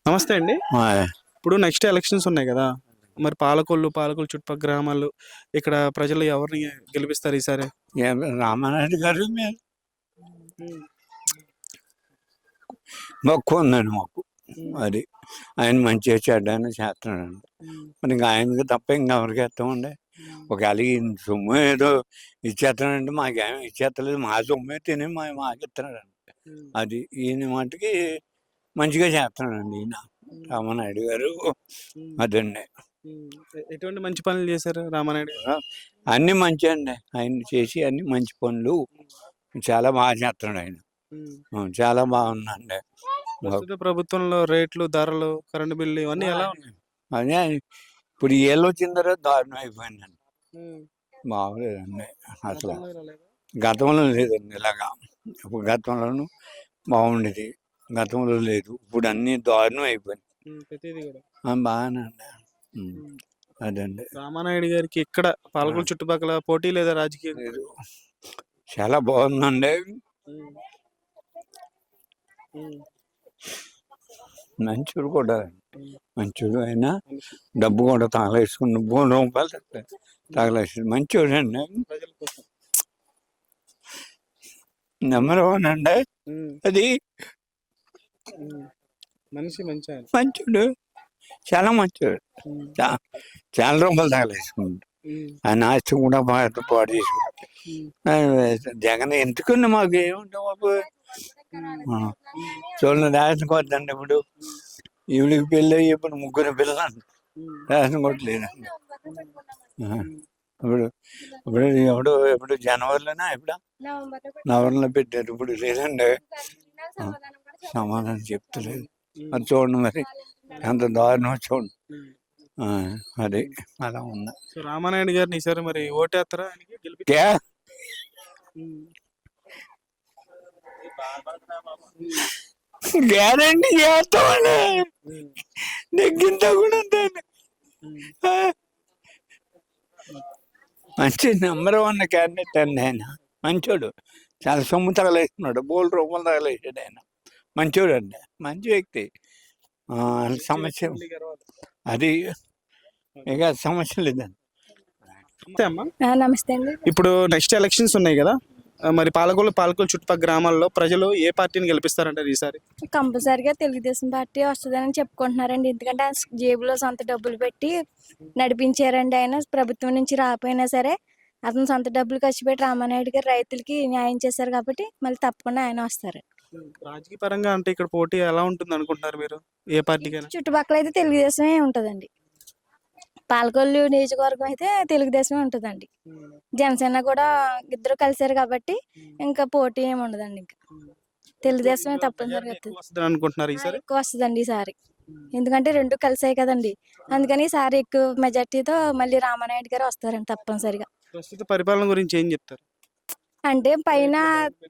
నమస్తే అండి. ఆయ్. ఇప్పుడు నెక్స్ట్ ఎలక్షన్స్ ఉన్నాయి గదా! మరి పాలకొల్లు చుట్టుపక్కల గ్రామాలు ఇక్కడ ప్రజలు ఎవరిని గెలిపిస్తారు ఈసారి? రామానాయుడు గారు హ్మ్. మక్కువ ఉందండి మాకు. హ్మ్. అది ఆయన మంచిగా చెడ్డని చేస్తున్నాడండి. హ్మ్. మరి ఇంకా ఆయనకి తప్ప ఇంకెవరికి ఇస్తామండి. హ్మ్. ఒకవేళ ఈయన సొమ్ము ఏదో ఇచ్చేస్తున్నాడంటే మాకేమీ ఇచ్చేస్తలేదు. మా సొమ్మే తిని మాకు ఇస్తున్నాడండి. హ్మ్. అది ఈయన మట్టుకి మంచిగా చేస్తున్నాడండి ఈయన హ్మ్. రామానాయుడు గారు. హ్మ్. అదండి. హ్మ్. ఎటువంటి మంచి పనులు చేశారు రామానాయుడు గారు? అన్నీ మంచిగా అండి. ఆయన చేసి అన్ని మంచి పనులు చాలా బాగా చేస్తున్నాడు ఆయన. హ్మ్. చాలా బాగుందండి. ప్రస్తుత ప్రభుత్వంలో రేట్లు, ధరలు, కరెంట్ బిల్లు ఇవన్నీ ఎలా ఉన్నాయి? అదే ఇప్పుడు ఏళ్ళు వచ్చిన తర్వాత దారుణం అయిపోయిందండి. హ్మ్. బాగోలేదండి అసలు. గతంలో ఇలా లేదా? గతంలో లేదండి ఇలాగా. ఇప్పుడు గతంలోనూ బాగుండేది. గతంలో లేదు. ఇప్పుడు అన్నీ దారుణం అయిపోయింది. ప్రతీది గూడా. బాగానే అండి. హ్మ్. అదండి. రామానాయుడు గారికి ఇక్కడ పాలకొల్లు చుట్టుపక్కల పోటీ లేదా రాజకీయం? లేదు. చాలా బాగుందండి. హ్మ్. హ్మ్. మంచోడు కూడా. హ్మ్. మంచోడు అయినా మనిషి. డబ్బు కూడా తగలేసుకుని రూపాయలు తగలేసి మంచోడండి. ప్రజల కోసం. నెంబర్ వన్ అండి. హ్మ్. అది హ్మ్. మనిషి మంచాయన. మంచోడు. చాలా మంచోడు. హ్మ్. చాలా రూపాయలు తగలేసుకుంటాడు. హ్మ్. ఆయన ఆస్తి కూడా పాడు చేసుకుంటాడు. హ్మ్. జగన్ ఎందుకండి మాకు ఏముంటాం బాబు. హ్మ్. చూడండి రేషన్ కొద్దండి ఇప్పుడు. ఈవిడికి పెళ్ళి అయ్యి ఇప్పుడు ముగ్గురు పిల్లలు హ్మ్. రేషన్ కొట్టు లేదండి. హ్మ్. ఇప్పుడు ఇప్పుడు ఎప్పుడు జనవరిలోనా ఎప్పుడు నవంబర్లో పెట్టారు. ఇప్పుడు లేదండి. సమాధానం చెప్తలేదు. అది చూడండి మరి ఎంత దారుణం చూడండి. అది అలా ఉంది. సో రామానాయుడు గారిని ఈసారి మరి ఓటేస్తారా ఆయనకి గెలిపి? గ్యారంటీ చేస్తామండి. నెగ్గింత కూడా ఉంటాను. మంచి నెంబర్ వన్ క్యాండిడేట్ అండి ఆయన. మంచోడు. చాలా సొమ్ము తగలేస్తున్నాడు. బోల్ రూపాయలు తగలేసాడు ఆయన. మంచోడు అండి. మంచి వ్యక్తి. సమస్య అది ఇక సమస్య లేదండి. నమస్తే అండి. ఇప్పుడు నెక్స్ట్ ఎలక్షన్స్ ఉన్నాయి కదా, మరి పాలకొల్లు చుట్టుపక్కల గ్రామాల్లో ప్రజలు ఏ పార్టీని గెలిపిస్తారంటారు ఈసారి? కంపల్సరిగా తెలుగుదేశం పార్టీ వస్తుందని చెప్పుకుంటున్నారండి. ఎందుకంటే ఆయన జేబులో సొంత డబ్బులు పెట్టి నడిపించారండి. ఆయన ప్రభుత్వం నుంచి రాకపోయినా సరే అతను సొంత డబ్బులు ఖర్చు పెట్టి రామానాయుడు గారు రైతులకి న్యాయం చేశారు కాబట్టి మళ్ళీ తప్పకుండా ఆయన వస్తారు. రాజకీయ పరంగా అంటే ఇక్కడ పోటీ ఎలా ఉంటుంది అనుకుంటున్నారు మీరు? ఏ పార్టీకైనా? చుట్టుపక్కల అయితే తెలుగుదేశమే ఉంటుందండి. పాలకొల్లు నియోజకవర్గం అయితే తెలుగుదేశమే ఉంటుందండి. జనసేన కూడా ఇద్దరు కలిశారు కాబట్టి ఇంకా పోటీ ఏమి ఉండదండి. ఇంకా తెలుగుదేశమే తప్పనిసరిగా అనుకుంటున్నారు ఈసారి? ఎక్కువ వస్తుందండి ఈసారి. ఎందుకంటే రెండు కలిసాయి కదండి. అందుకని ఈసారి ఎక్కువ మెజార్టీతో మళ్ళీ రామానాయుడు గారు వస్తారండి తప్పనిసరిగా. ప్రస్తుత పరిపాలన గురించి ఏం చెప్తారు? అంటే పైన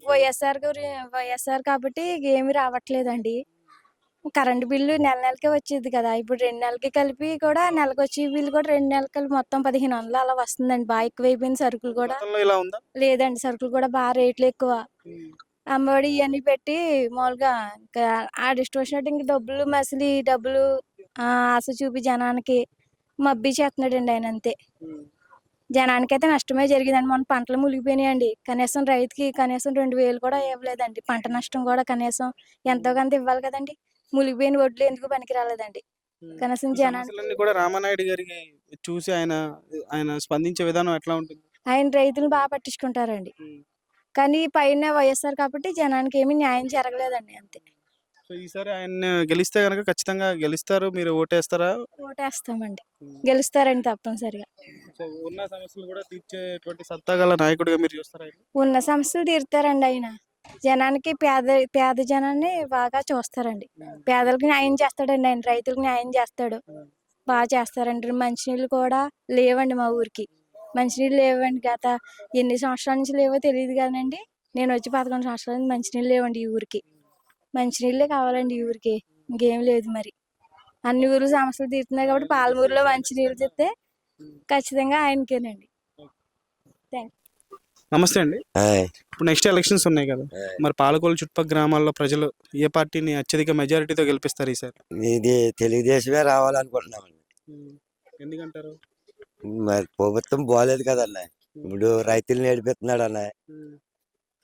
వైఎస్ఆర్ కాబట్టి ఏమి రావట్లేదండి. కరెంట్ బిల్లు నెలకే వచ్చేది కదా. ఇప్పుడు 2 నెలలకి కలిపి కూడా నెలకొచ్చే బిల్లు కూడా 2 నెలలకి కలిపి మొత్తం 1500 అలా వస్తుందండి. బాగా ఎక్కువైపోయింది. సరుకులు కూడా ఇలా ఉందా? లేదండి. సరుకులు కూడా బాగా రేట్లు ఎక్కువ. అమ్మఒడి ఇవన్నీ పెట్టి మామూలుగా ఇంకా ఆడిష్టం వచ్చినట్టు ఇంక డబ్బులు మసిలి డబ్బులు ఆశ చూపి జనానికి మబ్బిచ్చేస్తున్నాడండి ఆయన అంతే. జనానికైతే నష్టమే జరిగిందండి. మొన్న పంటలు మునిగిపోయినాయండి. కనీసం రైతుకి కనీసం 2000 కూడా ఇవ్వలేదండి. పంట నష్టం కూడా కనీసం ఎంతో కొంత ఇవ్వాలి కదండి. మునిగిపోయిన వడ్లు ఎందుకు పనికి రాలేదండి. కనీసం సమస్యలన్నీ కూడా రామానాయుడు గారికి చూసి ఆయన ఆయన స్పందించే విధానం ఎట్లా ఉంటుంది? ఆయన రైతులు బాగా పట్టించుకుంటారండి. కానీ పైన వైఎస్ఆర్ కాబట్టి జనానికి ఏమీ న్యాయం జరగలేదండి అంతే. సో ఈసారి ఆయన గెలిస్తే గనక ఖచ్చితంగా గెలుస్తారు. మీరు ఓటేస్తారా? ఓటేస్తామండి. గెలుస్తారండి తప్పనిసరిగా. సో ఉన్న సమస్యలు కూడా తీర్చేటువంటి సత్తా గల నాయకుడిగా మీరు చూస్తారా ఆయన్ని? ఉన్న సమస్యలు తీరుతారండి ఆయన. జనానికి పేద జనాన్ని బాగా చూస్తారండి. పేదలకు న్యాయం చేస్తాడండి ఆయన. రైతులకు న్యాయం చేస్తాడు. బాగా చేస్తారండి. మంచినీళ్ళు కూడా లేవండి మా ఊరికి. మంచినీళ్ళు లేవండి. గత ఎన్ని సంవత్సరాల నుంచి లేవో తెలియదు కానండి. నేను వచ్చి 11 సంవత్సరాల నుంచి మంచినీళ్ళు లేవండి ఈ ఊరికి. మంచినీళ్ళే కావాలండి ఈ ఊరికి. ఇంకేం లేదు మరి. అన్ని ఊర్ల సమస్యలు తీరుతున్నాయి కాబట్టి పాలమూరులో మంచినీళ్ళు తెస్తే ఖచ్చితంగా ఆయనకేనండి. Thank you. నమస్తే అండి. ఆయ్, ఇప్పుడు నెక్స్ట్ ఎలక్షన్స్ ఉన్నాయి కదా! ఆయ్. మరి పాలకొల్లు చుట్టుపక్కల గ్రామాల్లో ప్రజలు ఏ పార్టీని అత్యధిక మెజారిటీతో గెలిపిస్తారు ఈసారి? ఇది తెలుగుదేశమే రావాలనుకుంటున్నామండి. ఎందుకంటారు? మరి ప్రభుత్వం బాలేదు కదన్న. ఇప్పుడు రైతుల్ని ఏడిపిస్తున్నాడన్న.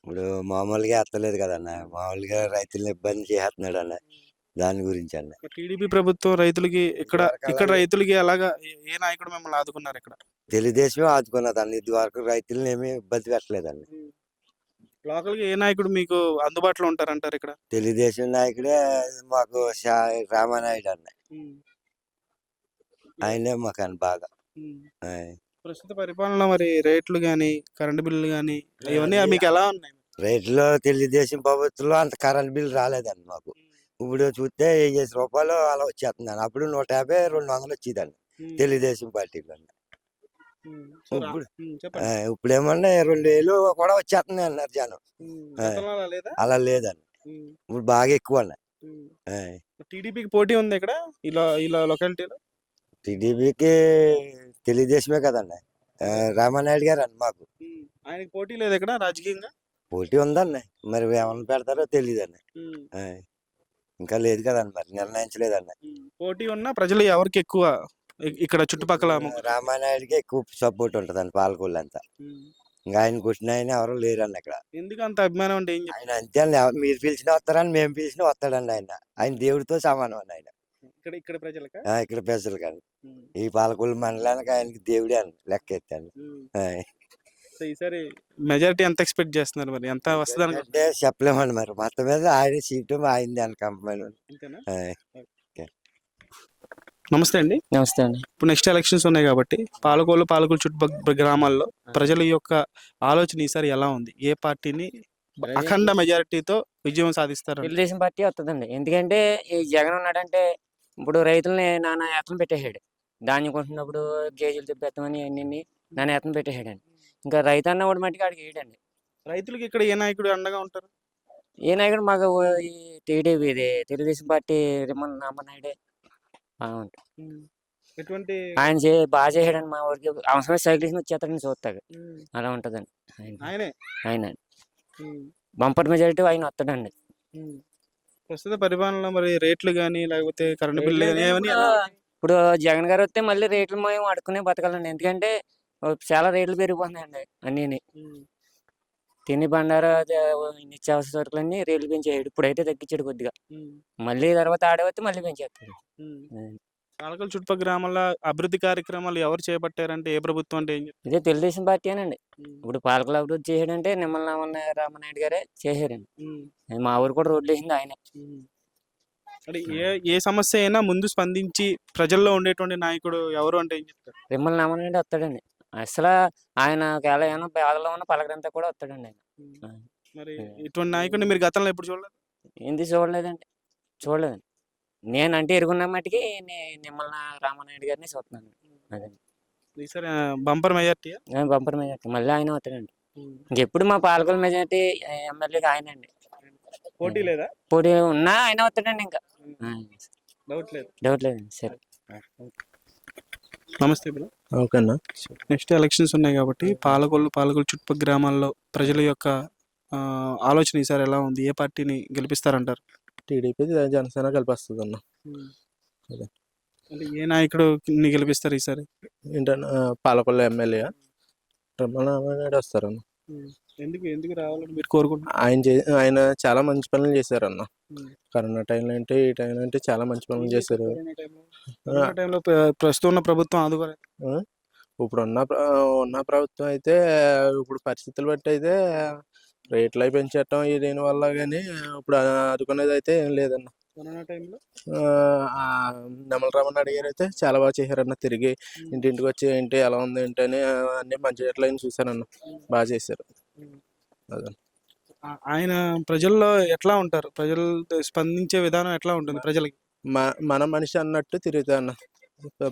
ఇప్పుడు మామూలుగా ఎత్తలేదు కదన్న. మామూలుగా రైతుల్ని ఇబ్బంది చేస్తున్నాడన్న. దాని గురించి అన్న. టీడీపీ ప్రభుత్వం రైతులకి ఇక్కడ రైతులకి ఎలాగా ఏ నాయకుడు మిమ్మల్ని ఆదుకున్నారు ఇక్కడ? తెలుగుదేశమే ఆదుకున్నదన్న. ఇది వరకు రైతుల్ని ఏమీ ఇబ్బంది పెట్టలేదన్న. లోకల్‌గా ఏ నాయకుడు మీకు అందుబాటులో ఉంటారంటారు ఇక్కడ? తెలుగుదేశం నాయకుడే మాకు రామానాయుడు అన్న. ఆయనే మాకు అని బాగా. ఆయ్. ప్రస్తుత పరిపాలనలో మరి రేట్లు గాని, కరెంట్ బిల్లులు గాని ఇవన్నీ మీకు ఎలా ఉన్నాయి? రేట్లో తెలుగుదేశం ప్రభుత్వంలో అంత కరెంట్ బిల్ రాలేదండి మాకు. ఇప్పుడు చూస్తే 50 రూపాయలు అలా వచ్చేస్తుందండి. అప్పుడు 150, 200 వచ్చేదండి తెలుగుదేశం పార్టీలో. ఇప్పుడు ఇప్పుడేమన్నా 2000 కూడా వచ్చేస్తుంది అన్నారు జనం. అలా లేదండి. ఇప్పుడు బాగా ఎక్కువ అన్న. టీడీపీకి పోటీ ఉంది ఇక్కడ ఇలా లొకాలిటీలో? టీడీపీకి తెలుగుదేశమే కదండి. రామానాయుడు గారు అండి మాకు. ఆయనకి పోటీ లేదు ఇక్కడ రాజకీయంగా? పోటీ ఉందండి. మరి ఏమన్నా పెడతారో తెలియదండి. ఇంకా లేదు కదండి, మరి నిర్ణయించలేదండి. పోటీ ఉన్నా ప్రజలు ఎవరికి ఎక్కువ ఇక్కడ చుట్టుపక్కల? రామానాయుడికి ఎక్కువ సపోర్ట్ ఉంటదండి పాలకొల్లు అంతా. ఇంకా ఆయన కొట్టిన ఆయన ఎవరు లేరండి అక్కడ. ఎందుకు అంత అభిమానం అంటే? ఆయన అంతే అండి. మీరు పిలిచినా వస్తారని, మేము పిలిచినా వస్తాడండి ఆయన. ఆయన దేవుడితో సమానం అండి ఆయన. ఇక్కడ ప్రజలకా? ఇక్కడ ప్రజలు కానీ ఈ పాలకొల్లు మండలానికి ఆయనకి దేవుడే అని లెక్క ఎత్తాను. ఈసారి మెజారిటీ ఎంత ఎక్స్పెక్ట్ చేస్తున్నారు? మరి ఎంత వస్తుంది అంటే చెప్పలేమండి. మరి మొత్తం మీద ఆయన సీటు అయింది అని కంపెనీ. నమస్తే అండి. నమస్తే అండి. ఇప్పుడు నెక్స్ట్ ఎలక్షన్స్ ఉన్నాయి కాబట్టి పాలకొల్లు చుట్టుపక్కల గ్రామాల్లో ప్రజల యొక్క ఆలోచన ఈసారి ఎలా ఉంది? ఏ పార్టీని అఖండ మెజారిటీతో విజయం సాధిస్తారు? తెలుగుదేశం పార్టీ వస్తుందండి. ఎందుకంటే ఈ జగన్ ఉన్నాడంటే ఇప్పుడు రైతులని నానా యాత్రలు పెట్టేసాడు. ధాన్యం కొంటున్నప్పుడు కేజీలు తెప్పెత్తామని అన్ని నానా యాత్రలు పెట్టేసాడండి. ఇంకా రైతు అన్న వాడు మట్టికి ఆడికి వేయడండి. రైతులకి ఇక్కడ ఏ నాయకుడు అండగా ఉంటారు? ఏ నాయకుడు మాకు ఈ టీడీపీ ఇది తెలుగుదేశం పార్టీ రామనాయుడే బాగుంటాడు. ఎటువంటి ఆయన బాగా చేసాడండి. మా ఊరికి అవసరమైన సైకిల్ వచ్చేస్తాడని చూస్తాడు. అలా ఉంటుందండి. ఆయన బంపర్ మెజారిటీ ఆయన వస్తాడండి. ప్రస్తుత పరిపాలనలో మరి రేట్లు కానీ లేకపోతే కరెంట్ బిల్లు కానీ ఇప్పుడు జగన్ గారు వస్తే మళ్ళీ రేట్లు మేము అడుక్కునే బతకాలండి. ఎందుకంటే చాలా రేట్లు పెరిగిపోతున్నాయండి అన్నీ. తిని బండారా నిత్యావసర సరుకులన్నీ రేట్లు పెంచాడు. ఇప్పుడైతే తగ్గించాడు కొద్దిగా. మళ్ళీ తర్వాత ఆడవస్తే మళ్ళీ పెంచేస్తాడు. పాలకొల్లు చుట్టుపక్కల గ్రామాల అభివృద్ధి కార్యక్రమాలు ఎవరు చేపట్టారంటే ఏ ప్రభుత్వం అంటే? ఇదే తెలుగుదేశం పార్టీ అనండి. ఇప్పుడు పాలకొల్లు అభివృద్ధి చేసాడంటే నిమ్మల రామనాయుడు గారే చేశారండి. మా ఊరు కూడా రోడ్లు వేసింది ఆయనే. అంటే ఏ సమస్య అయినా ముందు స్పందించి ప్రజల్లో ఉండేటువంటి నాయకుడు ఎవరు అంటే ఏం చెప్తారు? నిమ్మల రామనాయుడు వస్తాడండి. అసలు ఆయన ఏమైనా పేదలో ఉన్న పలకరంతా కూడా వస్తాడండి ఆయన. మరి ఇటువంటి నాయకుడిని మీరు గతంలో ఎప్పుడు చూడలేదు? ఎందుకు చూడలేదండి. నేనంటే ఎరుగున్న మట్టికి నిమ్మల రామనాయుడు గారిని చూస్తున్నాను. అదండి. ఈసారి బంపర్ మెజార్టీ? బంపర్ మెజార్టీ మళ్ళీ ఆయన వస్తాడండి. ఇంకెప్పుడు మా పాలకొల్లు మెజార్టీ ఎమ్మెల్యేగా ఆయనండి. పోటీ లేదా? పోటీ ఉన్నా ఆయన వస్తాడండి. ఇంకా డౌట్ లేదండి. సరే, నమస్తే బ్రో. ఓకేనా. నెక్స్ట్ ఎలక్షన్స్ ఉన్నాయి కాబట్టి పాలకొల్లు చుట్టుపక్కల గ్రామాల్లో ప్రజల యొక్క ఆలోచన ఈసారి ఎలా ఉంది? ఏ పార్టీని గెలిపిస్తారంటారు? టీడీపీ జనసేన కలిపి వస్తుంది అన్న. అంటే ఏ నాయకుడు గెలిపిస్తారు ఈసారి? ఏంటన్నా పాలకొల్లు ఎమ్మెల్యే రమణారామనాయుడు వస్తారన్న. ఎందుకు రావాలని మీరు కోరుకుంటున్నారు? ఆయన చాలా మంచి పనులు చేశారన్న. కరోనా టైంలో అంటే ఈ టైంలో అంటే చాలా మంచి పనులు చేశారు. టైంలో ప్రస్తుతం ఉన్న ప్రభుత్వం ఆదుకోలేదు. ఇప్పుడు ఉన్న ప్రభుత్వం అయితే ఇప్పుడు పరిస్థితులు బట్టి అయితే రేట్లు అవి పెంచటం దీనివల్ల కానీ ఇప్పుడు ఆదుకునేది అయితే ఏం లేదన్న. కరోనా టైంలో నిమ్మల రామనాయుడు గారు అయితే చాలా బాగా చేశారన్న. తిరిగి ఇంటింటికి వచ్చి ఏంటి ఎలా ఉంది ఏంటి అని అన్ని మంచి రేట్లు చూశారన్న. బాగా చేశారు. అదే ఆయన ప్రజల్లో ఎట్లా ఉంటారు? ప్రజలు స్పందించే విధానం ఎట్లా ఉంటుంది ప్రజలకి? మన మనిషి అన్నట్టు తిరుగుతా అన్న.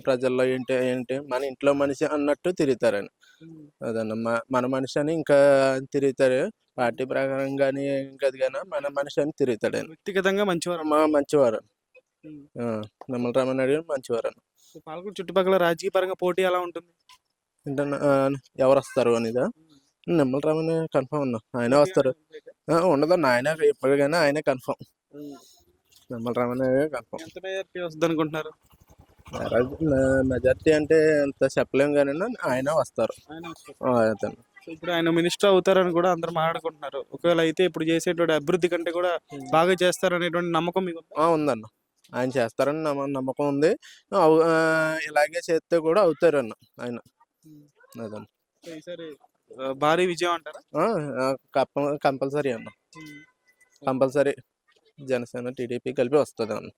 ప్రజల్లో ఏంటి మన ఇంట్లో మనిషి అన్నట్టు తిరుగుతారని. అదన్న మన మనిషి అని ఇంకా తిరుగుతారు. పార్టీ ప్రకారం కానీ ఇంకది కానీ మన మనిషి అని తిరుగుతాడు. వ్యక్తిగతంగా మంచివారు. మంచివారు నిమ్మల రామనాయుడు గారు మంచివారు. పాలకొల్లు చుట్టుపక్కల రాజకీయ పరంగా పోటీ ఎలా ఉంటుంది? ఏంటన్నా ఎవరు వస్తారు అనేదా? నిమ్మల రామన్ కన్ఫర్మ్ అన్న ఆయనే వస్తారు. ఉండదన్న ఆయన ఎప్పటికైనా ఆయనే కన్ఫర్మ్. నిమ్మల రామన్ కన్ఫర్మ్. ఎంత మెజారిటీ వస్తుంది అనుకుంటున్నారు? మెజార్టీ అంటే అంత చెప్పలేం కానీ ఆయన వస్తారు. అతను సో ఇప్పుడు ఆయన మినిస్టర్ అవుతారని కూడా అందరూ మాట్లాడుకుంటున్నారు. ఒకవేళ అయితే ఇప్పుడు చేసేటువంటి అభివృద్ధి కంటే కూడా బాగా చేస్తారనేటువంటి నమ్మకం మీకు ఉందా? ఉందన్న. ఆయన చేస్తారని నమ్మకం ఉంది. ఇలాగే చేస్తే కూడా అవుతారన్న ఆయన. అదన్న. సో ఈసారి భారీ విజయం అంటారా? కంపల్సరీ అన్న, కంపల్సరీ జనసేన టీడీపీ కలిపి వస్తుంది అన్న.